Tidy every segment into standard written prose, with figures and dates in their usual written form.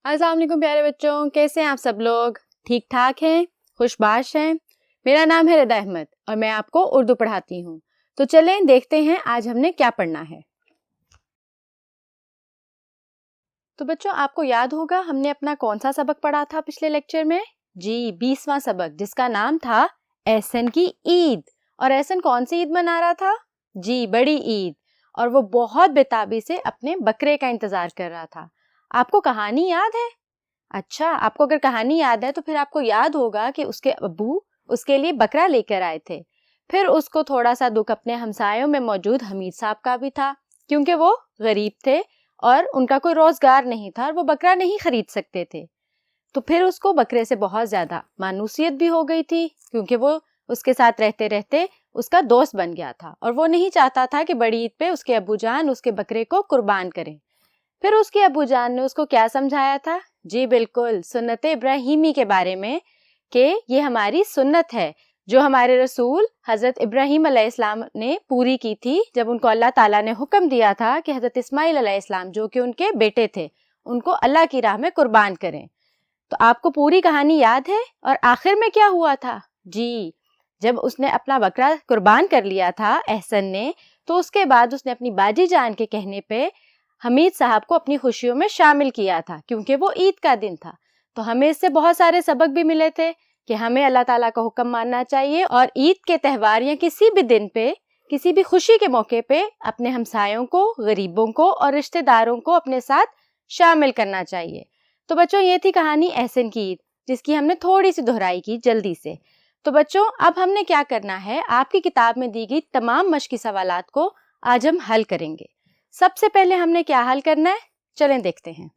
अस्सलाम वालेकुम प्यारे बच्चों, कैसे हैं आप सब लोग? ठीक ठाक हैं, खुशबाश हैं। मेरा नाम है रिदा अहमद और मैं आपको उर्दू पढ़ाती हूँ। तो चलें देखते हैं आज हमने क्या पढ़ना है। तो बच्चों, आपको याद होगा हमने अपना कौन सा सबक पढ़ा था पिछले लेक्चर में? जी, 20वां सबक, जिसका नाम था एहसन की ईद। और एहसन कौन सी ईद मना रहा था? जी, बड़ी ईद। और वो बहुत बेताबी से अपने बकरे का इंतजार कर रहा था। आपको कहानी याद है? अच्छा, आपको अगर कहानी याद है तो फिर आपको याद होगा कि उसके अब्बू उसके लिए बकरा लेकर आए थे। फिर उसको थोड़ा सा दुख अपने हमसायों में मौजूद हमीद साहब का भी था, क्योंकि वो गरीब थे और उनका कोई रोजगार नहीं था और वो बकरा नहीं खरीद सकते थे। तो फिर उसको बकरे से बहुत ज्यादा मानूसियत भी हो गई थी, क्योंकि वो उसके साथ रहते रहते उसका दोस्त बन गया था और वो नहीं चाहता था कि बड़ी ईद पे उसके अब्बू जान उसके बकरे को कुर्बान करें। फिर उसके अब्बू जान ने उसको क्या समझाया था? जी बिल्कुल, सुन्नत इब्राहीमी के बारे में, कि ये हमारी सुन्नत है जो हमारे रसूल हज़रत इब्राहीम अलैहिस्सलाम ने पूरी की थी, जब उनको अल्लाह ताला ने हुक्म दिया था कि हज़रत इस्माइल अलैहिस्सलाम जो कि उनके बेटे थे, उनको अल्लाह की राह में कुर्बान करें। तो आपको पूरी कहानी याद है? और आखिर में क्या हुआ था? जी, जब उसने अपना बकरा कुर्बान कर लिया था एहसन ने, तो उसके बाद उसने अपनी बाजी जान के कहने पे हमीद साहब को अपनी खुशियों में शामिल किया था, क्योंकि वो ईद का दिन था। तो हमें इससे बहुत सारे सबक भी मिले थे कि हमें अल्लाह ताला का हुक्म मानना चाहिए और ईद के त्यौहार या किसी भी दिन पे, किसी भी खुशी के मौके पे अपने हमसायों को, गरीबों को और रिश्तेदारों को अपने साथ शामिल करना चाहिए। तो बच्चों, ये थी कहानी एहसन की ईद, जिसकी हमने थोड़ी सी दोहराई की जल्दी से। तो बच्चों, अब हमने क्या करना है, आपकी किताब में दी गई तमाम मश्की सवालात को आज हम हल करेंगे। सबसे पहले हमने क्या हल करना है, चलें देखते हैं।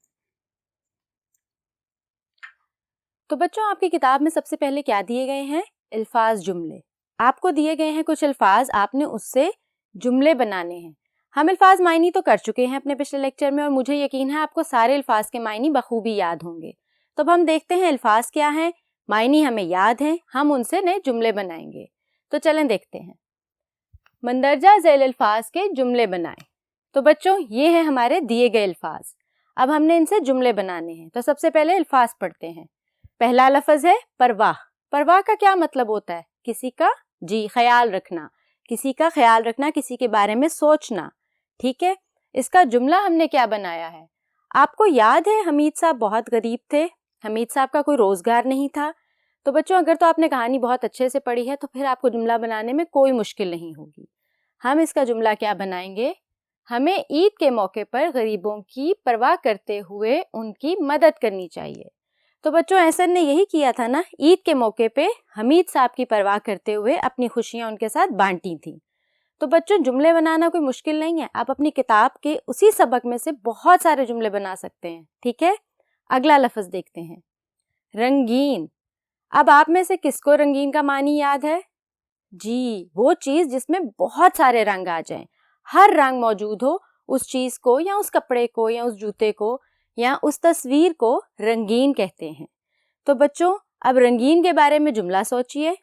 तो बच्चों, आपकी किताब में सबसे पहले क्या दिए गए हैं? अल्फाज, जुमले। आपको दिए गए हैं कुछ अल्फाज, आपने उससे जुमले बनाने हैं। हम अल्फाज मायनी तो कर चुके हैं अपने पिछले लेक्चर में और मुझे यकीन है आपको सारे अल्फाज के मायनी बखूबी याद होंगे। तो अब हम देखते हैं अल्फाज क्या हैं, मायनी हमें याद हैं, हम उनसे नए जुमले बनाएंगे। तो चलें देखते हैं। मंदरजा झैल अल्फाज के जुमले बनाएं। तो बच्चों, ये है हमारे दिए गए अल्फाज। अब हमने इनसे जुमले बनाने हैं। तो सबसे पहले अल्फाज पढ़ते हैं। पहला लफ्ज है परवाह। परवाह का क्या मतलब होता है? किसी का जी ख्याल रखना, किसी का ख्याल रखना, किसी के बारे में सोचना। ठीक है, इसका जुमला हमने क्या बनाया है? आपको याद है हमीद साहब बहुत गरीब थे, हमीद साहब का कोई रोजगार नहीं था। तो बच्चों, अगर तो आपने कहानी बहुत अच्छे से पढ़ी है तो फिर आपको जुमला बनाने में कोई मुश्किल नहीं होगी। हम इसका जुमला क्या बनाएंगे? हमें ईद के मौके पर गरीबों की परवाह करते हुए उनकी मदद करनी चाहिए। तो बच्चों, एहसन ने यही किया था ना, ईद के मौके पे हमीद साहब की परवाह करते हुए अपनी खुशियां उनके साथ बांटी थी। तो बच्चों, जुमले बनाना कोई मुश्किल नहीं है, आप अपनी किताब के उसी सबक में से बहुत सारे जुमले बना सकते हैं। ठीक है, अगला लफ्ज देखते हैं, रंगीन। अब आप में से किसको रंगीन का मानी याद है? जी, वो चीज जिसमें बहुत सारे रंग आ जाएं, हर रंग मौजूद हो, उस चीज को या उस कपड़े को या उस जूते को या उस तस्वीर को रंगीन कहते हैं। तो बच्चों, अब रंगीन के बारे में जुमला सोचिए।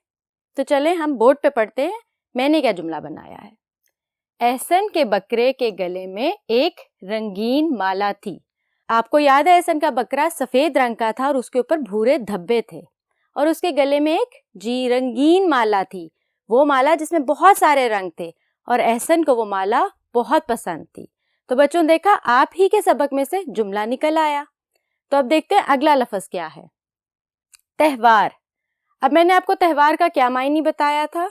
तो चलें हम बोर्ड पे पढ़ते हैं, मैंने क्या जुमला बनाया है। एहसन के बकरे के गले में एक रंगीन माला थी। आपको याद है एहसन का बकरा सफेद रंग का था और उसके ऊपर भूरे धब्बे थे और उसके गले में एक जी रंगीन माला थी, वो माला जिसमें बहुत सारे रंग थे और एहसन को वो माला बहुत पसंद थी। तो बच्चों, देखा, आप ही के सबक में से जुमला निकल आया। तो अब देखते हैं अगला लफ्ज क्या है, त्यौहार। अब मैंने आपको त्यौहार का क्या मायनी बताया था?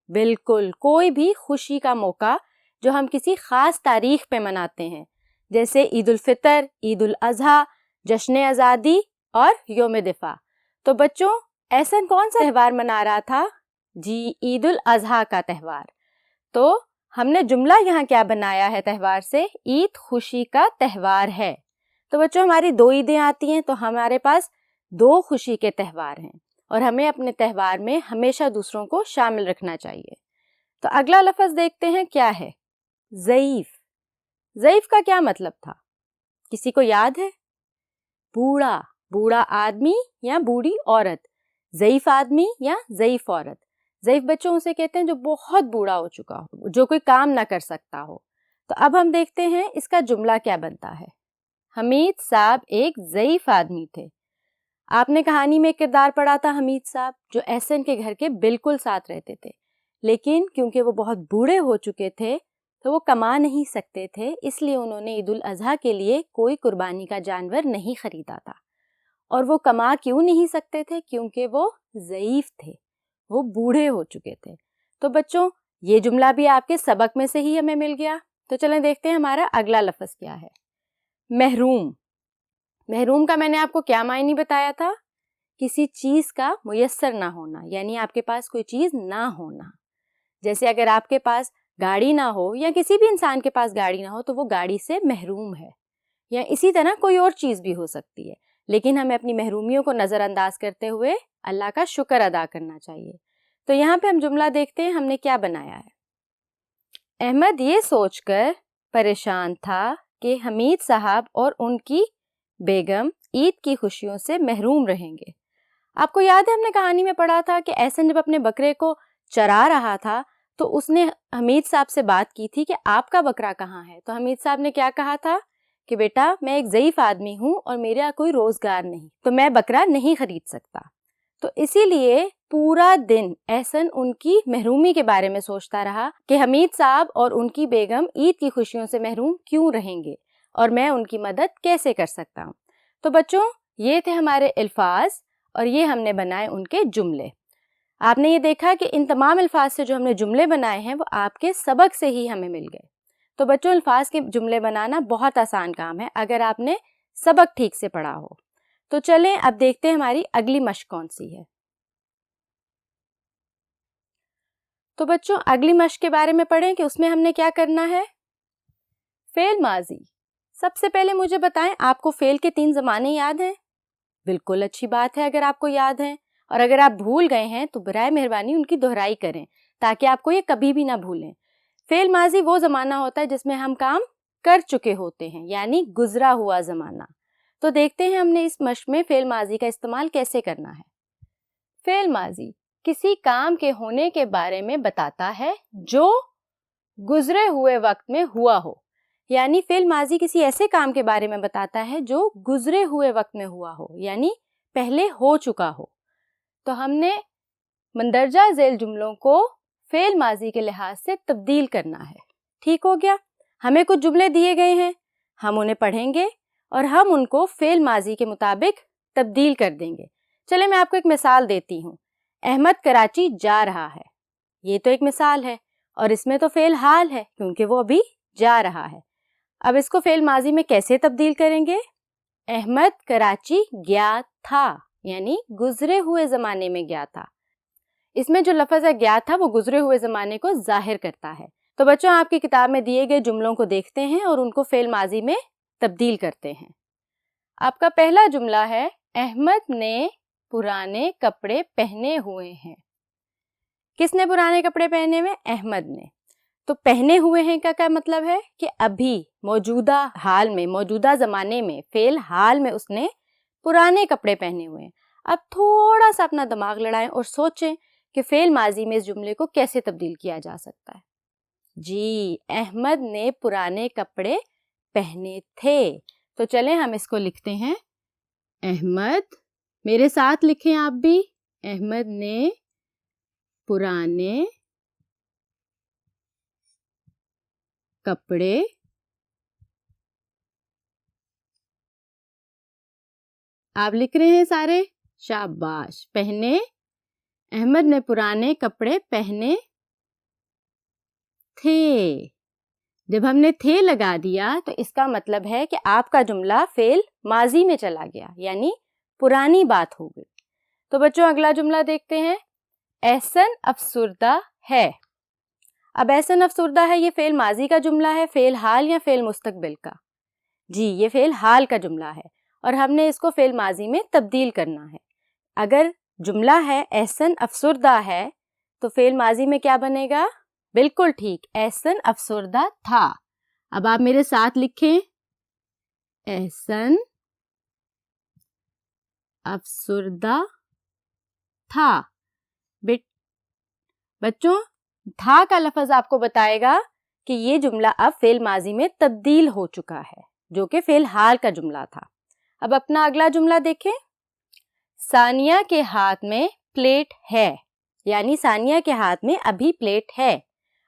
बिल्कुल, कोई भी खुशी का मौका जो हम किसी खास तारीख पे मनाते हैं, जैसे ईद उल फितर, ईद उल अजहा, जश्न आज़ादी और योम दिफा। तो बच्चों, एहसन कौन सा त्यौहार मना रहा था? जी, ईद उल अजहा का त्यौहार। तो हमने जुमला यहाँ क्या बनाया है त्यौहार से? ईद खुशी का त्यौहार है। तो बच्चों, हमारी 2 ईदें आती हैं, तो हमारे पास 2 खुशी के त्यौहार हैं और हमें अपने त्यौहार में हमेशा दूसरों को शामिल रखना चाहिए। तो अगला लफ्ज देखते हैं क्या है, ज़ईफ। ज़ईफ का क्या मतलब था? किसी को याद है? बूढ़ा, बूढ़ा आदमी या बूढ़ी औरत, ज़ईफ आदमी या ज़ईफ औरत। ज़ईफ बच्चों उसे कहते हैं जो बहुत बूढ़ा हो चुका हो, जो कोई काम ना कर सकता हो। तो अब हम देखते हैं इसका जुमला क्या बनता है। حمید صاحب ایک ضعیف آدمی تھے. آپ نے کہانی میں ایک کردار پڑھا تھا حمید صاحب جو احسن کے گھر کے بالکل ساتھ رہتے تھے، لیکن کیونکہ وہ بہت بوڑھے ہو چکے تھے تو وہ کما نہیں سکتے تھے، اس لیے انہوں نے عید الاضحیٰ کے لیے کوئی قربانی کا جانور نہیں خریدا تھا. اور وہ کما کیوں نہیں سکتے تھے؟ کیونکہ وہ ضعیف تھے، وہ بوڑھے ہو چکے تھے. تو بچوں یہ جملہ بھی آپ کے سبق میں سے ہی ہمیں مل گیا. تو چلیں دیکھتے ہیں ہمارا اگلا لفظ کیا ہے. محروم. محروم کا میں نے آپ کو کیا معنی بتایا تھا؟ کسی چیز کا میسر نہ ہونا، یعنی آپ کے پاس کوئی چیز نہ ہونا. جیسے اگر آپ کے پاس گاڑی نہ ہو یا کسی بھی انسان کے پاس گاڑی نہ ہو تو وہ گاڑی سے محروم ہے، یا اسی طرح کوئی اور چیز بھی ہو سکتی ہے. لیکن ہمیں اپنی محرومیوں کو نظر انداز کرتے ہوئے اللہ کا شکر ادا کرنا چاہیے. تو یہاں پہ ہم جملہ دیکھتے ہیں ہم نے کیا بنایا ہے. احمد یہ سوچ کر پریشان تھا کہ حمید صاحب اور ان کی بیگم عید کی خوشیوں سے محروم رہیں گے. آپ کو یاد ہے ہم نے کہانی میں پڑھا تھا کہ احسن جب اپنے بکرے کو چرا رہا تھا تو اس نے حمید صاحب سے بات کی تھی کہ آپ کا بکرا کہاں ہے. تو حمید صاحب نے کیا کہا تھا کہ بیٹا میں ایک ضعیف آدمی ہوں اور میرا کوئی روزگار نہیں تو میں بکرا نہیں خرید سکتا. تو اسی لیے پورا دن احسن ان کی محرومی کے بارے میں سوچتا رہا کہ حمید صاحب اور ان کی بیگم عید کی خوشیوں سے محروم کیوں رہیں گے اور میں ان کی مدد کیسے کر سکتا ہوں. تو بچوں یہ تھے ہمارے الفاظ اور یہ ہم نے بنائے ان کے جملے. آپ نے یہ دیکھا کہ ان تمام الفاظ سے جو ہم نے جملے بنائے ہیں وہ آپ کے سبق سے ہی ہمیں مل گئے. تو بچوں الفاظ کے جملے بنانا بہت آسان کام ہے اگر آپ نے سبق ٹھیک سے پڑھا ہو. تو چلیں اب دیکھتے ہیں ہماری اگلی مشق کون سی ہے. تو بچوں اگلی مشق کے بارے میں پڑھیں کہ اس میں ہم نے کیا کرنا ہے. فعل ماضی. سب سے پہلے مجھے بتائیں آپ کو فعل کے 3 زمانے یاد ہیں؟ بالکل اچھی بات ہے اگر آپ کو یاد ہیں، اور اگر آپ بھول گئے ہیں تو برائے مہربانی ان کی دہرائی کریں تاکہ آپ کو یہ کبھی بھی نہ بھولیں. فعل ماضی وہ زمانہ ہوتا ہے جس میں ہم کام کر چکے ہوتے ہیں، یعنی گزرا ہوا زمانہ. تو دیکھتے ہیں ہم نے اس مشق میں فعل ماضی کا استعمال کیسے کرنا ہے. فعل ماضی کسی کام کے ہونے کے بارے میں بتاتا ہے جو گزرے ہوئے وقت میں ہوا ہو. یعنی فعل ماضی کسی ایسے کام کے بارے میں بتاتا ہے جو گزرے ہوئے وقت میں ہوا ہو، یعنی پہلے ہو چکا ہو. تو ہم نے مندرجہ ذیل جملوں کو فعل ماضی کے لحاظ سے تبدیل کرنا ہے. ٹھیک ہو گیا. ہمیں کچھ جملے دیے گئے ہیں، ہم انہیں پڑھیں گے اور ہم ان کو فعل ماضی کے مطابق تبدیل کر دیں گے. چلے میں آپ کو ایک مثال دیتی ہوں. احمد کراچی جا رہا ہے. یہ تو ایک مثال ہے اور اس میں تو فعل حال ہے کیونکہ وہ ابھی جا رہا ہے. اب اس کو فعل ماضی میں کیسے تبدیل کریں گے؟ احمد کراچی گیا تھا، یعنی گزرے ہوئے زمانے میں گیا تھا. اس میں جو لفظ ہے گیا تھا وہ گزرے ہوئے زمانے کو ظاہر کرتا ہے. تو بچوں آپ کی کتاب میں دیے گئے جملوں کو دیکھتے ہیں اور ان کو فعل ماضی میں تبدیل کرتے ہیں. آپ کا پہلا جملہ ہے احمد نے پرانے کپڑے پہنے ہوئے ہیں. کس نے پرانے کپڑے پہنے ہوئے؟ احمد نے. تو پہنے ہوئے ہیں کا کیا مطلب ہے کہ ابھی موجودہ حال میں، موجودہ زمانے میں، فعل حال میں اس نے پرانے کپڑے پہنے ہوئے ہیں. اب تھوڑا سا اپنا دماغ لڑائیں اور سوچیں کہ فعل ماضی میں اس جملے کو کیسے تبدیل کیا جا سکتا ہے. جی احمد نے پرانے کپڑے پہنے تھے. تو چلیں ہم اس کو لکھتے ہیں. احمد، میرے ساتھ لکھیں آپ بھی. احمد نے پرانے کپڑے آپ لکھ رہے ہیں سارے؟ شاباش. پہنے. احمد نے پرانے کپڑے پہنے تھے. جب ہم نے تھے لگا دیا تو اس کا مطلب ہے کہ آپ کا جملہ فعل ماضی میں چلا گیا، یعنی پرانی بات ہو گئی. تو بچوں اگلا جملہ دیکھتے ہیں. احسن افسردہ ہے. اب احسن افسردہ ہے یہ فعل ماضی کا جملہ ہے، فعل حال یا فعل مستقبل کا؟ جی یہ فعل حال کا جملہ ہے اور ہم نے اس کو فعل ماضی میں تبدیل کرنا ہے. اگر جملہ ہے احسن افسردہ ہے تو فعل ماضی میں کیا بنے گا؟ بالکل ٹھیک، احسن افسردہ تھا. اب آپ میرے ساتھ لکھیں. احسن افسردہ تھا. بچوں تھا کا لفظ آپ کو بتائے گا کہ یہ جملہ اب فعل ماضی میں تبدیل ہو چکا ہے. जो कि फेल हाल का जुमला था। अब अपना अगला जुमला देखें। सानिया के हाथ में प्लेट है, यानी सानिया के हाथ में अभी प्लेट है।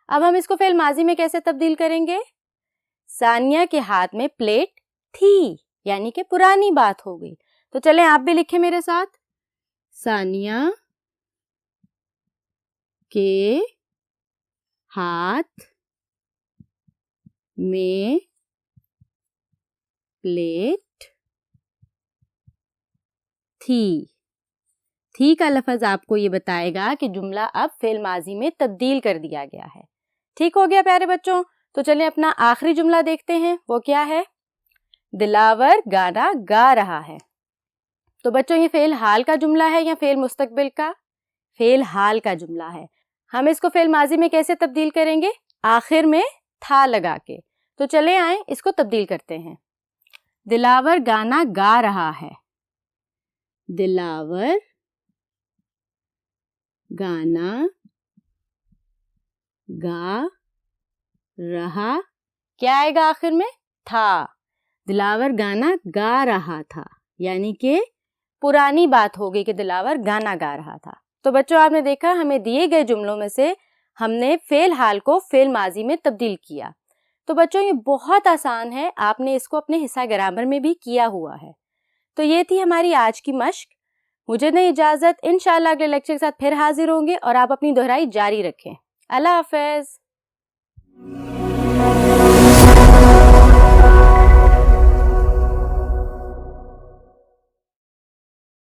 अब हम इसको फेल माजी में कैसे तब्दील करेंगे? सानिया के हाथ में प्लेट थी, यानी कि पुरानी बात हो गई। तो चलें आप भी लिखें मेरे साथ। सानिया के हाथ में प्लेट थी का लफ्ज आपको ये बताएगा कि जुमला अब फेल माजी में तब्दील कर दिया गया है। ठीक हो गया प्यारे बच्चों। तो चलिए अपना आखिरी जुमला देखते हैं, वो क्या है? दिलावर गाना गा रहा है। तो बच्चों ये फेल हाल का जुमला है या फेल मुस्तकबिल का? फेल हाल का जुमला है। हम इसको फेल माजी में कैसे तब्दील करेंगे? आखिर में था लगा के। तो चले आए इसको तब्दील करते हैं। दिलावर गाना गा रहा है। दिलावर गाना गा रहा, क्या आएगा आखिर में? था। दिलावर गाना गा रहा था, यानी कि पुरानी बात हो गई कि दिलावर गाना गा रहा था। तो बच्चों आपने देखा हमें दिए गए जुमलों में से हमने फेल हाल को फेल माजी में तब्दील किया। तो बच्चों ये बहुत आसान है, आपने इसको अपने हिस्सा ग्रामर में भी किया हुआ है। तो ये थी हमारी आज की मश्क। मुझे दें इजाज़त, इंशाअल्लाह अगले लेक्चर के साथ फिर हाजिर होंगे और आप अपनी दोहराई जारी रखें। अल्लाह हाफ़िज़।